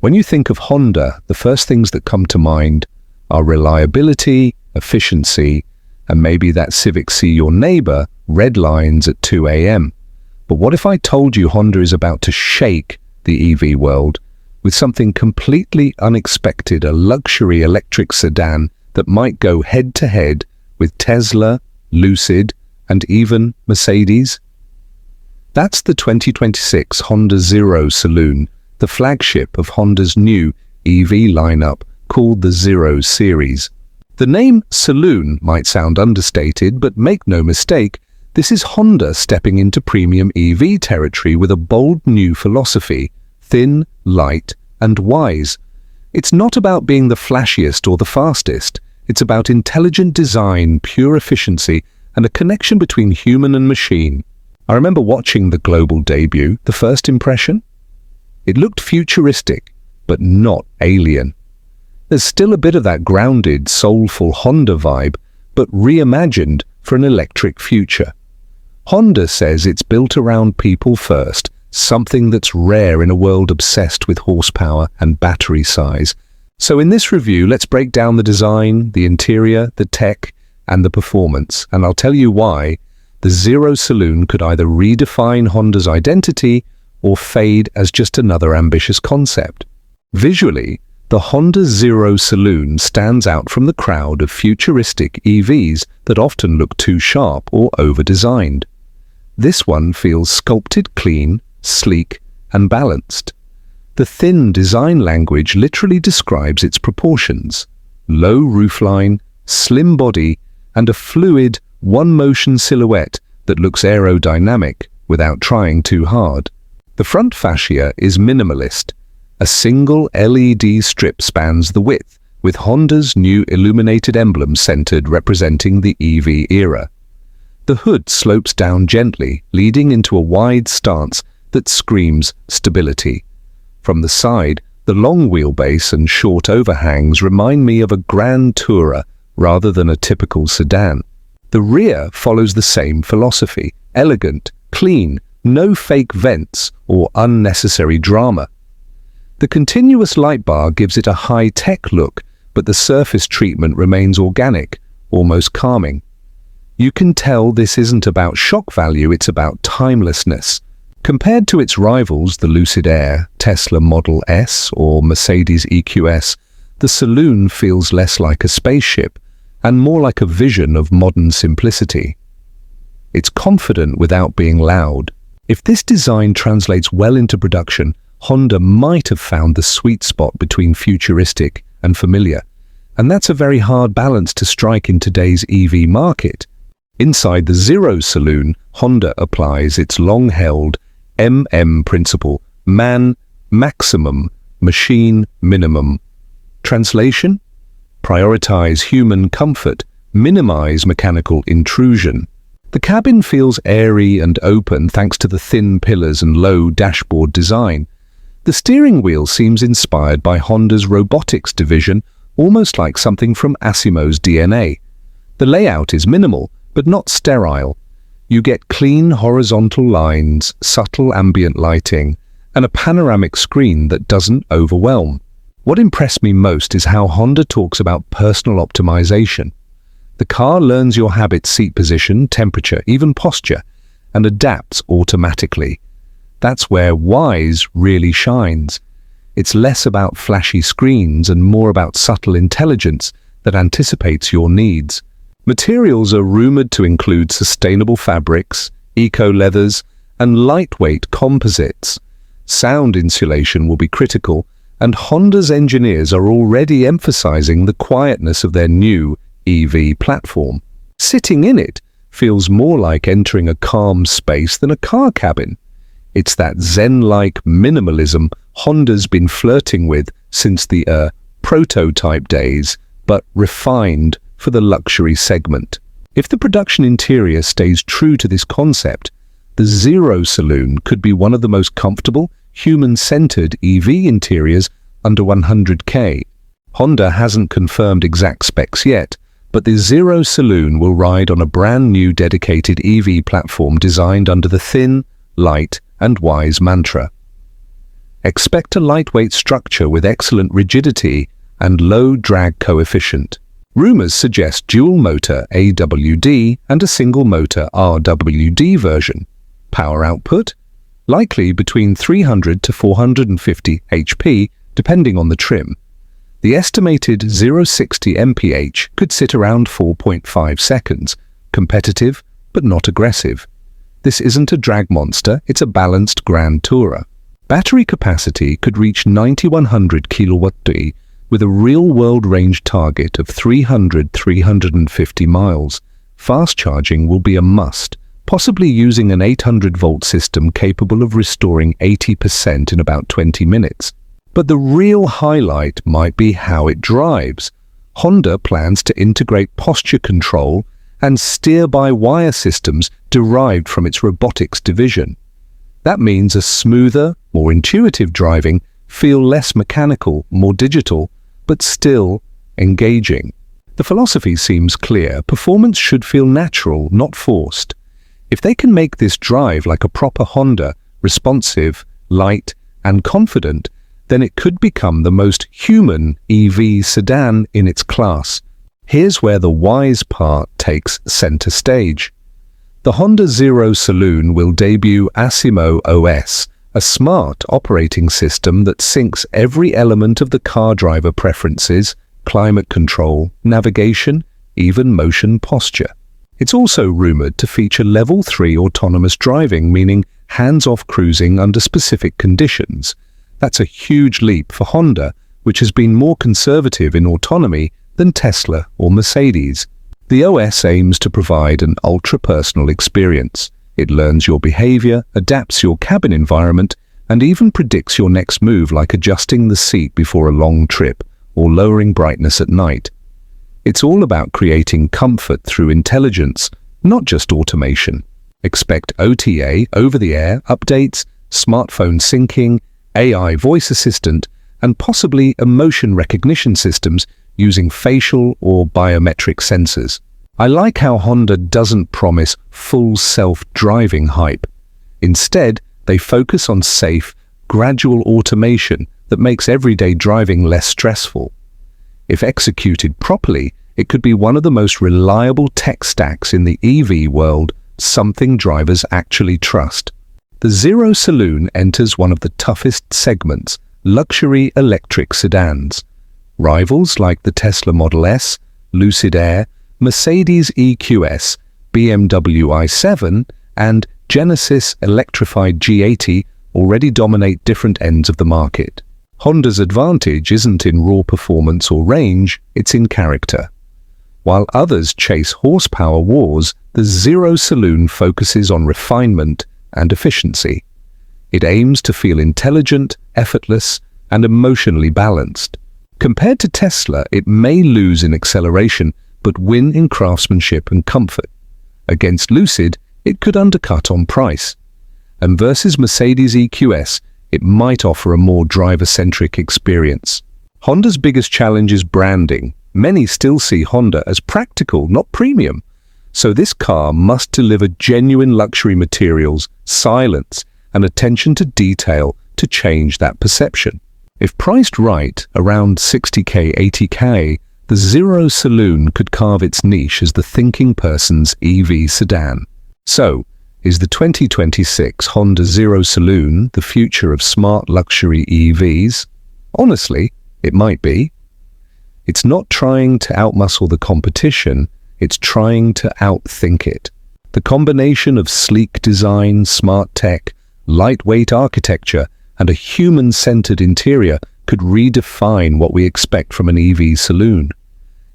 When you think of Honda, the first things that come to mind are reliability, efficiency, and maybe that Civic See Your Neighbor red lines at 2 a.m. But what if I told you Honda is about to shake the EV world with something completely unexpected, a luxury electric sedan that might go head-to-head with Tesla, Lucid, and even Mercedes? That's the 2026 Honda Zero Saloon, the flagship of Honda's new EV lineup called the Zero Series. The name Saloon might sound understated, but make no mistake, this is Honda stepping into premium EV territory with a bold new philosophy: thin, light, and wise. It's not about being the flashiest or the fastest. It's about intelligent design, pure efficiency, and a connection between human and machine. I remember watching the global debut. The first impression? It looked futuristic, but not alien. There's still a bit of that grounded, soulful Honda vibe, but reimagined for an electric future. Honda says it's built around people first, something that's rare in a world obsessed with horsepower and battery size. So in this review, let's break down the design, the interior, the tech, and the performance, and I'll tell you why the Zero Saloon could either redefine Honda's identity or fade as just another ambitious concept. Visually, the Honda Zero Saloon stands out from the crowd of futuristic EVs that often look too sharp or over-designed. This one feels sculpted clean, sleek, and balanced. The thin design language literally describes its proportions: low roofline, slim body, and a fluid, one-motion silhouette that looks aerodynamic without trying too hard. The front fascia is minimalist. A single LED strip spans the width, with Honda's new illuminated emblem centered representing the EV era. The hood slopes down gently, leading into a wide stance that screams stability. From the side, the long wheelbase and short overhangs remind me of a Grand Tourer rather than a typical sedan. The rear follows the same philosophy: elegant, clean, no fake vents or unnecessary drama. The continuous light bar gives it a high-tech look, but the surface treatment remains organic, almost calming. You can tell this isn't about shock value, it's about timelessness. Compared to its rivals, the Lucid Air, Tesla Model S, or Mercedes EQS, the Saloon feels less like a spaceship and more like a vision of modern simplicity. It's confident without being loud. If this design translates well into production, Honda might have found the sweet spot between futuristic and familiar, and that's a very hard balance to strike in today's EV market. Inside the Zero Saloon, Honda applies its long-held principle: man maximum, machine minimum. Translation? Prioritize human comfort, minimize mechanical intrusion. The cabin feels airy and open thanks to the thin pillars and low dashboard design. The steering wheel seems inspired by Honda's robotics division, almost like something from Asimo's DNA. The layout is minimal, but not sterile. You get clean horizontal lines, subtle ambient lighting, and a panoramic screen that doesn't overwhelm. What impressed me most is how Honda talks about personal optimization. The car learns your habit, seat position, temperature, even posture, and adapts automatically. That's where Wise really shines. It's less about flashy screens and more about subtle intelligence that anticipates your needs. Materials are rumored to include sustainable fabrics, eco-leathers, and lightweight composites. Sound insulation will be critical, and Honda's engineers are already emphasizing the quietness of their new EV platform. Sitting in it feels more like entering a calm space than a car cabin. It's that zen-like minimalism Honda's been flirting with since the prototype days, but refined for the luxury segment. If the production interior stays true to this concept, the Zero Saloon could be one of the most comfortable, human-centered EV interiors under $100K. Honda hasn't confirmed exact specs yet, but the Zero Saloon will ride on a brand new dedicated EV platform designed under the thin, light, and wise mantra. Expect a lightweight structure with excellent rigidity and low drag coefficient. Rumors suggest dual motor AWD and a single motor RWD version. Power output? Likely between 300 to 450 HP, depending on the trim. The estimated 0-60 mph could sit around 4.5 seconds, competitive but not aggressive. This isn't a drag monster, it's a balanced grand tourer. Battery capacity could reach 9100 kWh with a real-world range target of 300-350 miles. Fast charging will be a must, possibly using an 800-volt system capable of restoring 80% in about 20 minutes. But the real highlight might be how it drives. Honda plans to integrate posture control and steer-by-wire systems derived from its robotics division. That means a smoother, more intuitive driving, feel less mechanical, more digital, but still engaging. The philosophy seems clear. Performance should feel natural, not forced. If they can make this drive like a proper Honda, responsive, light, and confident, then it could become the most human EV sedan in its class. Here's where the wise part takes center stage. The Honda Zero Saloon will debut Asimo OS, a smart operating system that syncs every element of the car driver preferences, climate control, navigation, even motion posture. It's also rumored to feature Level 3 autonomous driving, meaning hands-off cruising under specific conditions. That's a huge leap for Honda, which has been more conservative in autonomy than Tesla or Mercedes. The OS aims to provide an ultra-personal experience. It learns your behavior, adapts your cabin environment, and even predicts your next move, like adjusting the seat before a long trip or lowering brightness at night. It's all about creating comfort through intelligence, not just automation. Expect OTA, over-the-air, updates, smartphone syncing, AI voice assistant, and possibly emotion recognition systems using facial or biometric sensors. I like how Honda doesn't promise full self-driving hype. Instead, they focus on safe, gradual automation that makes everyday driving less stressful. If executed properly, it could be one of the most reliable tech stacks in the EV world, something drivers actually trust. The Zero Saloon enters one of the toughest segments, luxury electric sedans. Rivals like the Tesla Model S, Lucid Air, Mercedes EQS, BMW i7, and Genesis electrified G80 already dominate different ends of the market. Honda's advantage isn't in raw performance or range, it's in character. While others chase horsepower wars, the Zero Saloon focuses on refinement and efficiency. It aims to feel intelligent, effortless, and emotionally balanced. Compared to Tesla, it may lose in acceleration, but win in craftsmanship and comfort. Against Lucid, it could undercut on price. And versus Mercedes EQS, it might offer a more driver-centric experience. Honda's biggest challenge is branding. Many still see Honda as practical, not premium. So this car must deliver genuine luxury materials, silence, and attention to detail to change that perception. If priced right, around 60k, 80k, the Zero Saloon could carve its niche as the thinking person's EV sedan. So, is the 2026 Honda Zero Saloon the future of smart luxury EVs? Honestly, it might be. It's not trying to outmuscle the competition, it's trying to outthink it. The combination of sleek design, smart tech, lightweight architecture, and a human-centered interior could redefine what we expect from an EV saloon.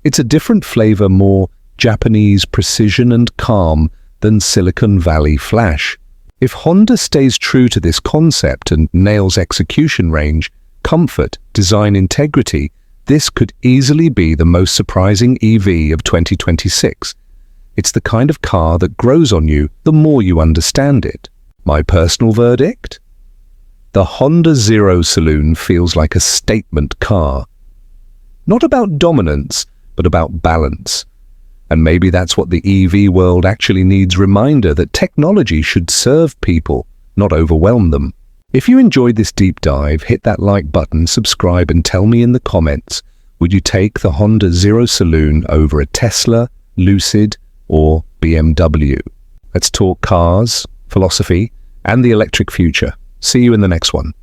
It's a different flavor, more Japanese precision and calm than Silicon Valley flash. If Honda stays true to this concept and nails execution range, comfort, design integrity, this could easily be the most surprising EV of 2026. It's the kind of car that grows on you the more you understand it. My personal verdict? The Honda Zero Saloon feels like a statement car. Not about dominance, but about balance. And maybe that's what the EV world actually needs: reminder that technology should serve people, not overwhelm them. If you enjoyed this deep dive, hit that like button, subscribe, and tell me in the comments, would you take the Honda Zero Saloon over a Tesla, Lucid, or BMW? Let's talk cars, philosophy, and the electric future. See you in the next one.